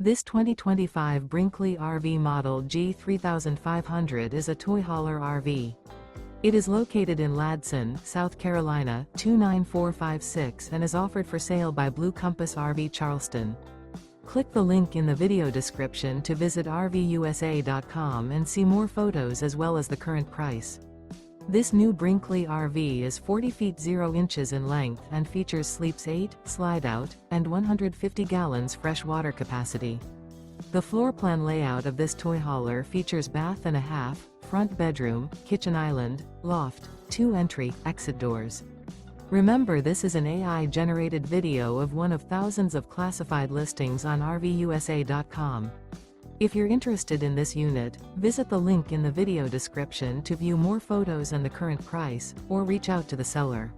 This 2025 Brinkley RV Model G 3500 is a toy hauler RV. It is located in Ladson, South Carolina, 29456 and is offered for sale by Blue Compass RV Charleston. Click the link in the video description to visit RVUSA.com and see more photos as well as the current price. This new Brinkley RV is 40 feet 0 inches in length and features sleeps 8, slide-out, and 150 gallons fresh water capacity. The floor plan layout of this toy hauler features bath and a half, front bedroom, kitchen island, loft, 2 entry, exit doors. Remember, this is an AI-generated video of one of thousands of classified listings on RVUSA.com. If you're interested in this unit, visit the link in the video description to view more photos and the current price, or reach out to the seller.